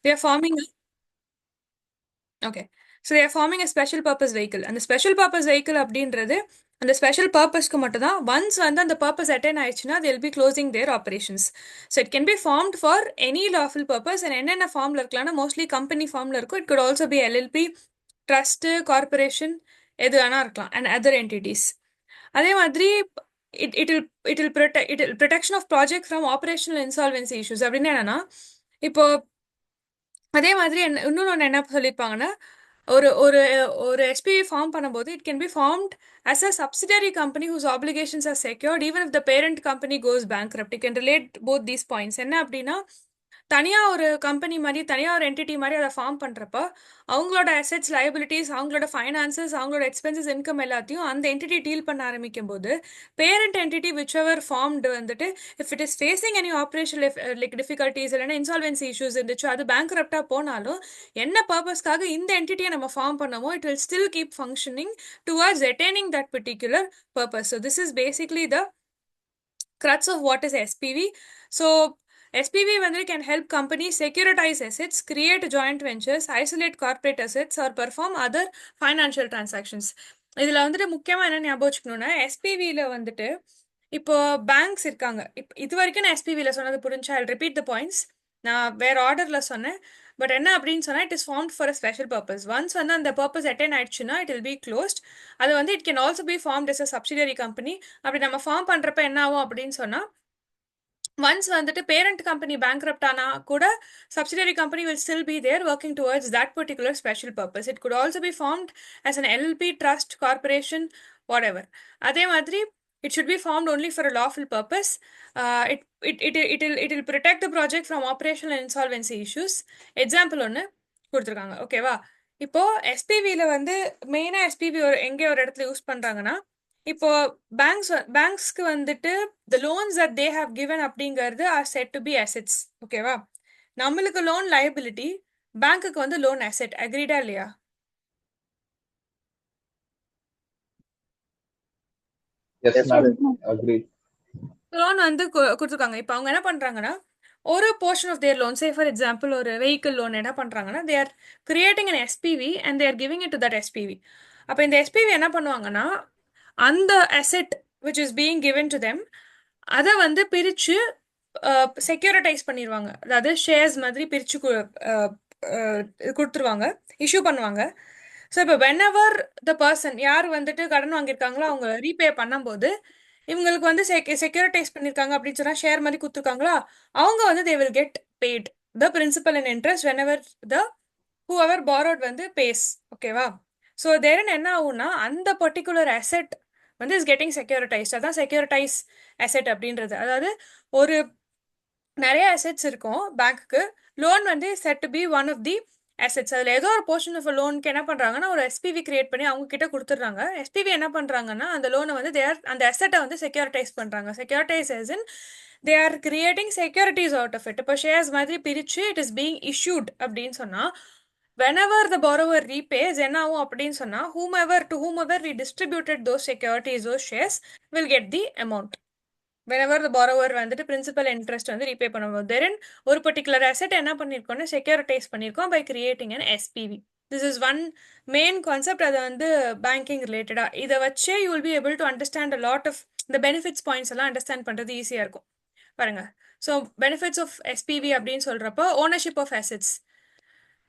they are forming okay. So they are forming a special purpose vehicle. And the special purpose vehicle அப்படின்றது அந்த special பர்பஸ்க்கு மட்டும் தான் once வந்து அந்த பர்பஸ் அட்டைன் ஆயிடுச்சுன்னா they'll be closing their operations. So it can be formed for any lawful purpose and என்னென்ன ஃபார்ம்ல இருக்கலாம்னா மோஸ்ட்லி கம்பெனி ஃபார்ம்ல இருக்கும். It could also be LLP, trust, corporation, எது வேணா இருக்கலாம் and other entities. அதே மாதிரி it will protection of project from operational insolvency issues அப்படின்னு என்னன்னா இப்போ அதே மாதிரி இன்னொன்று என்ன சொல்லியிருப்பாங்கன்னா ஒரு ஒரு ஒரு எஸ்பிவி ஃபார்ம் பண்ணும்போது it can be formed as a subsidiary company whose obligations are secured even if the parent company goes bankrupt. You can relate both these points. என்ன அப்படின்னா தனியாக ஒரு கம்பெனி மாதிரி தனியாக ஒரு என்டிட்டி மாதிரி அதை ஃபார்ம் பண்ணுறப்ப அவங்களோட அசெட்ஸ், லைபிலிட்டிஸ், அவங்களோட ஃபைனான்சஸ், அவங்களோட எக்ஸ்பென்சஸ், இன்கம் எல்லாத்தையும் அந்த என்டிட்டி டீல் பண்ண ஆரம்பிக்கும் போது parent entity which ever formed வந்துட்டு if it is facing any operation like difficulties இல்லைன்னா இன்சால்வன்சி இஷ்யூஸ் இருந்துச்சு அது பேங்க்ரப்டாக போனாலும் என்ன பர்பஸ்க்காக இந்த என்டிட்டியை நம்ம ஃபார்ம் பண்ணமோ it will still keep functioning towards attaining that particular purpose. So this is basically the crux of what is SPV. So SPV can help companies securitize assets, create joint ventures, isolate corporate assets or perform other financial transactions. இதில் வந்துட்டு முக்கியமாக என்ன ஞாபகம் வச்சுக்கணும்னா எஸ்பிவியில் வந்துட்டு இப்போ banks இருக்காங்க. இது வரைக்கும் நான் எஸ்பிவியில் சொன்னது புரிஞ்சா ஐ ரிப்பீட் த பாயிண்ட்ஸ். நான் வேற ஆர்டரில் சொன்னேன். பட் என்ன அப்படின்னு சொன்னால் it is formed for a special purpose. Once வந்து அந்த பர்பஸ் அட்டைன் ஆயிடுச்சுன்னா இட் வில் பி க்ளோஸ்ட். அது வந்து it can also be formed as a subsidiary company. அப்படி நம்ம ஃபார்ம் பண்ணுறப்ப என்ன ஆகும் அப்படின்னு சொன்னால் once வந்துட்டு பேரண்ட் கம்பெனி பேங்க்ரப்ட் ஆனா கூட subsidiary company will still be there working towards that particular special purpose. It could also be formed as an LLP, trust, corporation, whatever. அதே மாதிரி it should be formed only for a lawful purpose. It will protect the project from operational and insolvency issues. Example ஒன்று கொடுத்துருக்காங்க. ஓகேவா? இப்போ எஸ்பிவியில் வந்து மெயினாக SPB எங்கே ஒரு இடத்துல யூஸ் பண்ணுறாங்கன்னா இப்போ பேங்க்ஸ்க்கு வந்துட்டு the loans that they have given அப்படிங்கிறது are said to be assets. ஓகேவா? நம்மளுக்கு லோன் liability, பேங்க்குக்கு வந்து லோன் asset. அக்ரீடா இல்லையா? லோன் வந்து கொடுத்துருக்காங்க. இப்போ அவங்க என்ன பண்றாங்கன்னா ஒரு portion of their loan, say for example ஒரு வெஹிக்கிள் லோன் என்ன பண்றாங்கன்னா they are creating an SPV and they are giving it to that SPV. அப்போ இந்த எஸ்பிவி என்ன பண்ணுவாங்கன்னா அந்த asset which is being given to them அதை வந்து பிரித்து செக்யூரிட்டைஸ் பண்ணிடுவாங்க. அதாவது ஷேர்ஸ் மாதிரி பிரித்து கொடுத்துருவாங்க, இஷ்யூ பண்ணுவாங்க. ஸோ இப்போ வென்எவர் த பர்சன் யார் வந்துட்டு கடன் வாங்கியிருக்காங்களோ அவங்க ரீபே பண்ணும்போது இவங்களுக்கு வந்து செக்யூரிட்டைஸ் பண்ணியிருக்காங்க அப்படின்னு சொன்னால் ஷேர் மாதிரி கொடுத்துருக்காங்களா அவங்க வந்து they will get paid the principal and interest whenever the whoever borrowed வந்து பேஸ். ஓகேவா? ஸோ தேரன் என்ன ஆகும்னா அந்த பர்டிகுலர் அசெட் வந்து இஸ் கெட்டிங் செக்யூரிட்டைஸ்ட். அதான் செக்யூரிட்டைஸ் அசெட் அப்படின்றது. அதாவது ஒரு நிறைய அசெட்ஸ் இருக்கும் பேங்க்குக்கு, லோன் வந்து said to be one of the assets. அதில் ஏதோ ஒரு போர்ஷன் ஆஃப் லோனுக்கு என்ன பண்ணுறாங்கன்னா ஒரு எஸ்பிவி கிரியேட் பண்ணி அவங்க கிட்ட கொடுத்துட்றாங்க. எஸ்பிவி என்ன பண்ணுறாங்கன்னா அந்த லோனை வந்து அந்த அசெட்டை வந்து செக்யூரிட்டைஸ் பண்ணுறாங்க. செக்யூரிட்டைஸ் as in they are creating securities out of it. இப்போ ஷேர்ஸ் மாதிரி பிரித்து இட் இஸ் பீங் issued அப்படின்னு சொன்னால் whenever the borrower repays என்ன ஆகும் அப்படின்னு சொன்னால் whomever we distributed those securities, those shares will get the amount. whenever the borrower வந்துட்டு பிரின்சிபல் இன்ட்ரெஸ்ட் வந்து ரீபே பண்ணும்போது தென் ஒரு பர்டிகுலர் அசெட் என்ன பண்ணியிருக்கோம்னா செக்யூரிட்டைஸ் பண்ணியிருக்கோம் by creating an SPV. This is one main concept. அது வந்து பேங்கிங் ரிலேட்டடாக இதை வச்சே you will be able to understand a lot of இந்த பெனிஃபிட்ஸ் பாயிண்ட்ஸ் எல்லாம் அண்டர்ஸ்டாண்ட் பண்ணுறது ஈஸியாக இருக்கும். பாருங்க. ஸோ பெனிஃபிட்ஸ் ஆஃப் எஸ்பிவி அப்படின்னு சொல்கிறப்போ ownership of assets.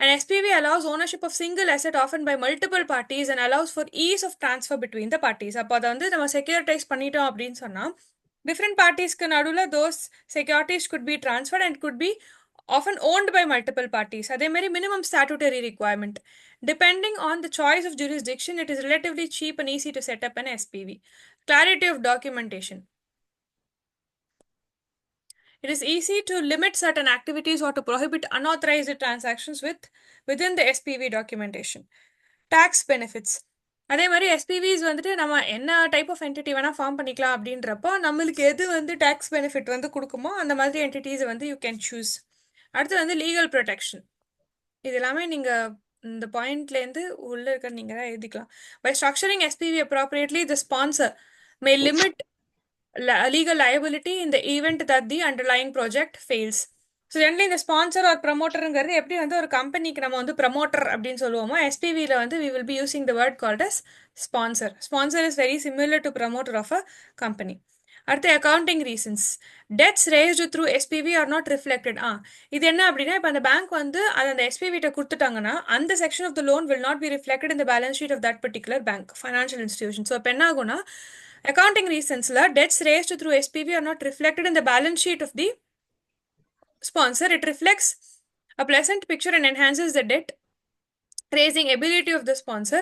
An SPV allows ownership of single asset often by multiple parties and allows for ease of transfer between the parties. அப்போ அதை வந்து நம்ம செக்யூரிட்டைஸ் பண்ணிட்டோம் அப்படின்னு சொன்னால் different parties க்கு நடுவுல those securities could be transferred and could be often owned by multiple parties. அதே மாதிரி minimum statutory requirement. Depending on the choice of jurisdiction, it is relatively cheap and easy to set up an SPV. Clarity of documentation. It is easy to limit certain activities or to prohibit unauthorized transactions within the SPV documentation. Tax benefits. அதே மாதிரி எஸ்பிவிஸ் வந்துட்டு நம்ம என்ன type of entity வேணால் form பண்ணிக்கலாம் அப்படின்றப்போ நம்மளுக்கு எது வந்து டேக்ஸ் பெனிஃபிட் வந்து கொடுக்குமோ அந்த மாதிரி என்டிட்டிஸை வந்து யூ கேன் சூஸ். அடுத்து வந்து லீகல் ப்ரொடெக்ஷன். இது எல்லாமே நீங்கள் இந்த பாயிண்ட்லேருந்து உள்ளே இருக்க நீங்கள் தான் எழுதிக்கலாம். By structuring SPV appropriately the sponsor may limit legal liability in the event that the underlying project fails. So generally இந்த ஸ்பான்சர் ஆர் ப்ரமோட்டருங்கிறது எப்படி வந்து ஒரு கம்பெனிக்கு நம்ம வந்து ப்ரமோட்டர் அப்படின்னு சொல்லுவோமோ, எஸ்பிவியில் வந்து we will be using the word called as sponsor. Sponsor is very similar to promoter of a company. அடுத்து accounting reasons. Debts raised through SPV are not reflected. இது என்ன அப்படின்னா, இப்போ அந்த பேங்க் வந்து அது அந்த எஸ்பிவிட்ட கொடுத்துட்டாங்கன்னா அந்த section of the loan will not be reflected in the balance sheet of that particular bank financial institution. So இப்போ என்ன ஆகும்னா, அக்கௌண்டிங் ரீசன்ஸில் debts raised through SPV are not reflected in the balance sheet of the sponsor. It reflects a pleasant picture and enhances the debt raising ability of the sponsor.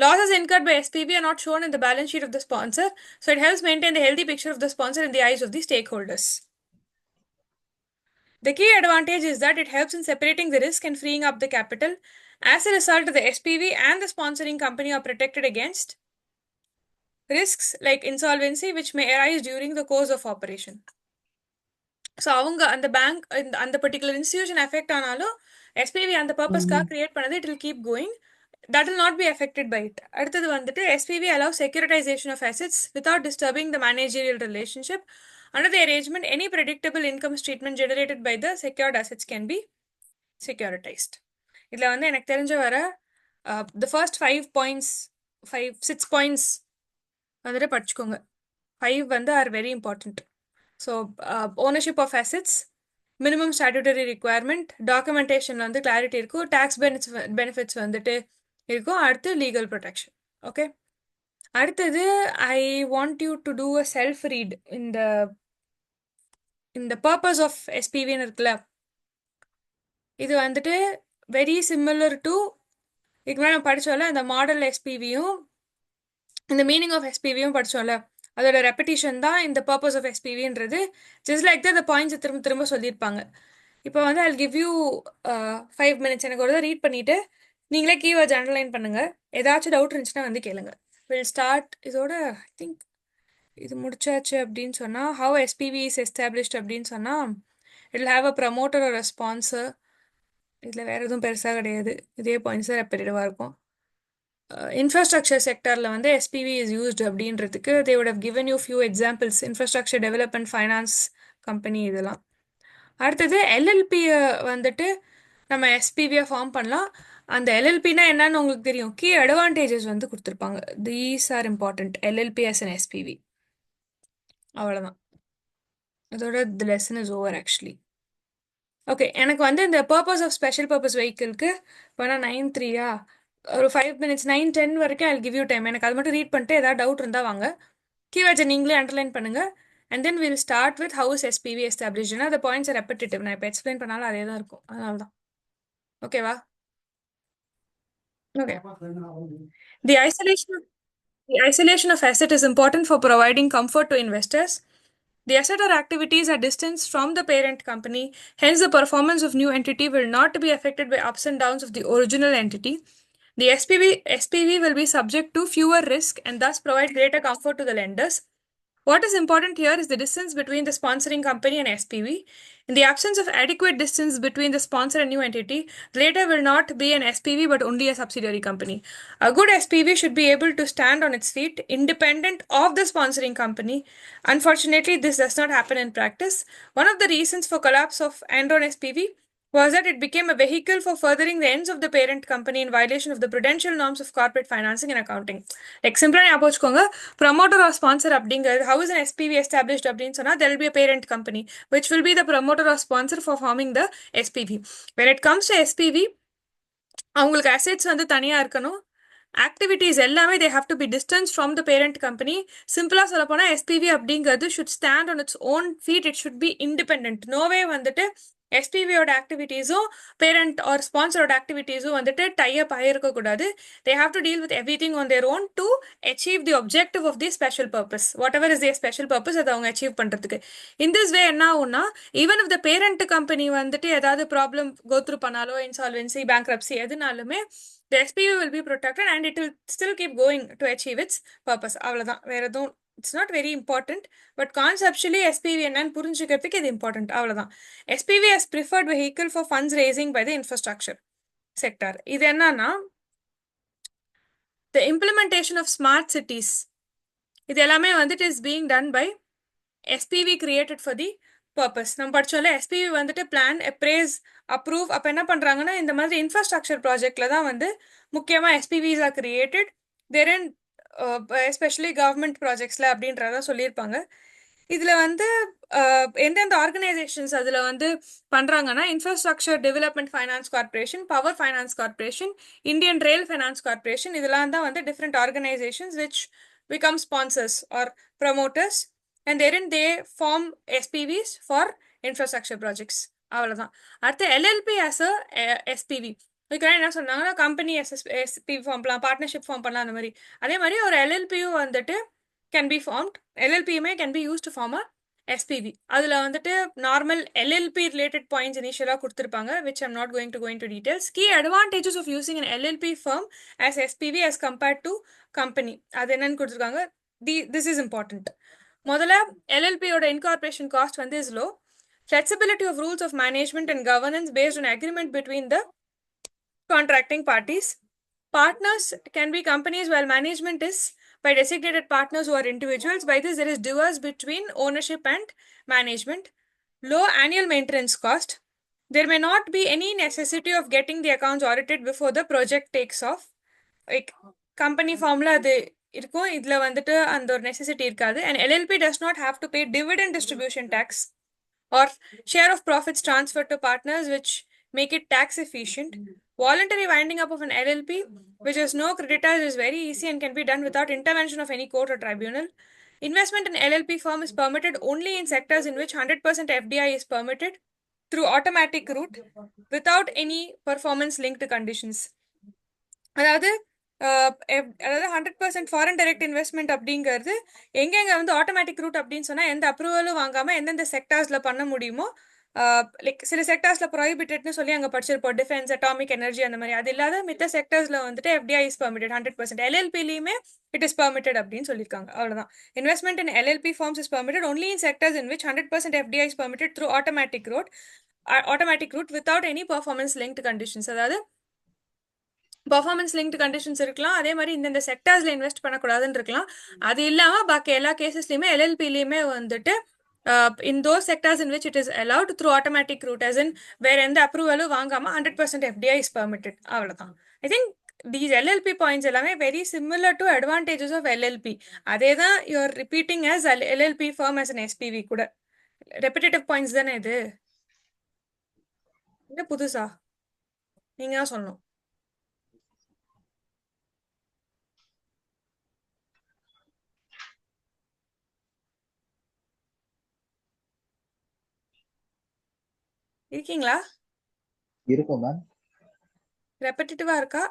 Losses incurred by SPV are not shown in the balance sheet of the sponsor, so it helps maintain the healthy picture of the sponsor in the eyes of the stakeholders. The key advantage is that it helps in separating the risk and freeing up the capital. As a result, the SPV and the sponsoring company are protected against risks like insolvency, which may arise during the course of operation. So அவங்க அந்த bank அந்த particular institution effect ஆனாலும் SPV அந்த பர்பஸ்க்காக create பண்ணது it will keep going. That will not be affected by it. அடுத்தது வந்துட்டு SPV allow securitisation of assets without disturbing the managerial relationship. Under the arrangement any predictable income statement generated by the secured assets can be securitised. இதில் வந்து எனக்கு தெரிஞ்ச வர the first 6 points வந்துட்டு படிச்சுக்கோங்க. 5 வந்து are very important. So ownership of assets, minimum statutory requirement, documentation வந்து clarity இருக்கும், டேக்ஸ் பெனிஃபிட்ஸ் வந்துட்டு இருக்கும், அடுத்து லீகல் ப்ரொடெக்ஷன். ஓகே, அடுத்தது I want you to do a self read. இந்த பர்பஸ் ஆஃப் எஸ்பிவின்னு இருக்குல்ல, இது வந்துட்டு வெரி சிமிலர் டு இதுக்கு மேலே நம்ம படித்தோம்ல இந்த மாடல் எஸ்பிவியும் இந்த மீனிங் ஆஃப் எஸ்பிவியும் படித்தோம்ல, அதோட ரெப்படிஷன் தான் இந்த பர்பஸ் ஆஃப் எஸ்பிவின்றது. ஜஸ்ட் லைக் தான் இந்த பாயிண்ட்ஸை திரும்ப திரும்ப சொல்லியிருப்பாங்க. இப்போ வந்து ஐ கிவ் யூ 5 minutes. எனக்கு ஒரு ரீட் பண்ணிவிட்டு நீங்களே கீவேர்ட்ஸ் அண்டர்லைன் பண்ணுங்கள். ஏதாச்சும் டவுட் இருந்துச்சுன்னா வந்து கேளுங்க. Will start. இதோட ஐ திங்க் இது முடிச்சாச்சு அப்படின்னு சொன்னால், ஹவ் எஸ்பிவி இஸ் எஸ்டாப்ளிஷ்ட் அப்படின்னு சொன்னால், இட் ஹாவ் அ ப்ரமோட்டர் ஒரு ஸ்பான்சர். இதில் வேறு எதுவும் பெருசாக கிடையாது, இதே பாயிண்ட்ஸ் தான் ரெப்பரேட்டிவாக இருக்கும். இன்ஃப்ராஸ்ட்ரக்சர் செக்டரில் வந்து எஸ்பிவி இஸ் யூஸ்டு அப்படின்றதுக்கு they would have given you few examples. Infrastructure development finance company இதெல்லாம். அடுத்தது எல்எல்பியை வந்துட்டு நம்ம எஸ்பிவியை ஃபார்ம் பண்ணலாம். அந்த எல்எல்பினா என்னன்னு உங்களுக்கு தெரியும். கீ அட்வான்டேஜஸ் வந்து கொடுத்துருப்பாங்க. These are important. LLP as an SPV. அவ்வளோதான், அதோட the lesson is over actually. Okay, எனக்கு வந்து இந்த பர்பஸ் ஆஃப் ஸ்பெஷல் பர்பஸ் வெஹிக்கிள்க்கு இப்போ நான் 9:03 ஒரு 5 minutes 9:10 வரைக்கும் ஐ கிவ் யூ டைம். எனக்கு அது மட்டும் ரீட் பண்ணிட்டு ஏதாவது டவுட் இருந்தால் வாங்க. கீவேர்ட்ஸை நீங்களே அண்டர்லைன் பண்ணுங்கள். And then will start with how's SPV எஸ்டாப்ளிஷ்னா அந்த பாயிண்ட்ஸ் ரெப்படிட்டிவ். நான் இப்போ எக்ஸ்பிளைன் பண்ணாலும் அதே தான் இருக்கும், அதனால தான். ஓகேவா? Okay. The isolation of asset is important for providing comfort to investors. The asset or activities are distanced from the parent company, hence the performance of new entity will not be affected by ups and downs of the original entity. The SPV will be subject to fewer risk and thus provide greater comfort to the lenders. What is important here is the distance between the sponsoring company and SPV. In the absence of adequate distance between the sponsor and new entity, the latter will not be an SPV but only a subsidiary company. A good SPV should be able to stand on its feet independent of the sponsoring company. Unfortunately, this does not happen in practice. One of the reasons for collapse of Enron SPV was that it became a vehicle for furthering the ends of the parent company in violation of the prudential norms of corporate financing and accounting. Like simply ஞாபகம் வச்சுக்கோங்க, promoter or sponsor அப்படிங்கிறது how is an SPV established அப்படின்னு சொன்னா there will be a parent company which will be the promoter or sponsor for forming the SPV. When it comes to SPV, அவங்களுக்கு assets வந்து தனியாக இருக்கணும். Activities எல்லாமே they have to be distance from the parent company. சிம்பிளாக சொல்ல போனால் SPV அப்படிங்கிறது should stand on its own feet. It should be independent. No way வந்துட்டு எஸ்பிவியோட ஆக்டிவிட்டீஸும் பேரண்ட் ஆர் ஸ்பான்சரோட ஆக்டிவிட்டீஸும் வந்துட்டு டைப் ஆகிருக்கக்கூடாது. They have to deal with everything on their own to achieve the objective of the special purpose. Whatever is the special purpose அதை அவங்க achieve பண்ணுறதுக்கு. இன் திஸ் வே என்ன ஆகும்னா, even if the parent company வந்துட்டு ஏதாவது problem go through பண்ணாலோ, insolvency, bankruptcy எதுனாலுமே the SPV will be protected and it will still keep going to achieve its purpose. அவ்வளோதான், வேற எதுவும் it's not very important. But conceptually SPV என்னன்னு புரிஞ்சுக்கிறதுக்கு இது இம்பார்ட்டன்ட், அவ்வளோதான். SPV as preferred vehicle for funds raising by the infrastructure sector. இது என்னன்னா, the implementation of smart cities இது எல்லாமே வந்துட்டு is being done by SPV created for the purpose நம்ம படிச்சோம்ல எஸ்பிவி வந்துட்டு பிளான் அப்ரேஸ் அப்ரூவ் அப்போ என்ன பண்ணுறாங்கன்னா இந்த மாதிரி இன்ஃப்ராஸ்ட்ரக்சர் ப்ராஜெக்ட்ல தான் வந்து முக்கியமாக எஸ்பிவிஸ் are created there in especially government ப்ராஜெக்ட்ஸில் அப்படின்றத சொல்லியிருப்பாங்க. இதில் வந்து எந்தெந்த ஆர்கனைசேஷன்ஸ் அதில் வந்து பண்ணுறாங்கன்னா infrastructure development finance corporation, power finance corporation, Indian rail finance corporation, இதெல்லாம் தான் வந்து different organisations which become sponsors or promoters and therein they form SPVs for infrastructure projects. அவ்வளோதான். அடுத்து எல்எல்பி ஆஸ் அ எஸ்பிவி. இதுக்கு என்ன சொன்னாங்கன்னா கம்பெனி எஸ்பிவி ஃபார்ம் பண்ணலாம், partnership form பண்ணலாம், அந்த மாதிரி. அதே மாதிரி ஒரு எல்எல்பியும் வந்துட்டு கேன் பி ஃபார்ம்ட். எல்எல்பியுமே can be use to form a SPV. அதில் வந்துட்டு நார்மல் எல்எல்பி ரிலேட்டட் பாயிண்ட்ஸ் இனிஷியலாக கொடுத்துருப்பாங்க which I'm not going to go into details. Key advantages of using an LLP firm as SPV as compared to company அது என்னன்னு கொடுத்துருக்காங்க. This is important. முதல்ல எல்எல்பியோட incorporation cost வந்து is low. Flexibility of rules of management and governance based on agreement between the contracting parties. Partners can be companies while management is by designated partners who are individuals. By this, there is divorce between ownership and management. Low annual maintenance cost. There may not be any necessity of getting the accounts audited before the project takes off. Like company ஃபார்ம்ல அது இருக்கும், இதுல வந்துட்டு அந்த ஒரு necessity இருக்காது. And LLP does not have to pay dividend distribution tax or share of profits transferred to partners, which make it tax efficient. Voluntary winding up of an LLP, which has no creditors, is very easy and can be done without intervention of any court or tribunal. Investment in LLP firm is permitted only in sectors in which 100% FDI is permitted through automatic route without any performance linked conditions. அதாவது அதாவது 100% foreign direct investment அப்படிங்கிறது எங்கெங்க வந்து automatic root அப்படின்னு சொன்னா எந்த அப்ரூவலும் வாங்காம எந்தெந்த செக்டார்ஸ்ல பண்ண முடியுமோ, லைக் சில செக்டார்ஸ்ல ப்ராஹிபிட்டட்னு சொல்லி அங்க படிச்சிருப்போம், டிஃபென்ஸ், அட்டாமிக் எனர்ஜி அந்த மாதிரி. அது இல்லாத மித்த செக்டர்ஸ்ல வந்துட்டு எஃப்டிஐ இஸ் பர்மிட்டட் 100%. எல்எல்பிலையுமே இட் இஸ் பர்மிட்டட் அப்படின்னு சொல்லியிருக்காங்க. அவ்வளவுதான். Investment in LLP forms is permitted only in sectors in which 100% FDI is permitted through automatic route without any performance linked conditions. அதாவது பர்ஃபார்மன்ஸ் லிங்க்டு கண்டிஷன்ஸ் இருக்கலாம், அதே மாதிரி இந்த செக்டர்ஸ்ல invest பண்ணக்கூடாதுன்னு இருக்கலாம். அது இல்லாம பாக்கி எல்லா கேசஸ்லயுமே எல்எல்பிலையுமே வந்துட்டு in those sectors in which it is allowed through automatic route, as in வேற எந்த அப்ரூவலும் வாங்காம 100% FDI is permitted. அவ்வளவுதான். I think these LLP points எல்லாமே very similar to advantages of LLP. அதே தான் you are repeating as LLP firm as an SPV கூட. repetitive points தானே இது? என்ன புதுசா? நீங்க தான் சொல்லணும். இருக்கீங்களா? இருக்கும் மேம். ரெப்படிட்டிவா இருக்கா?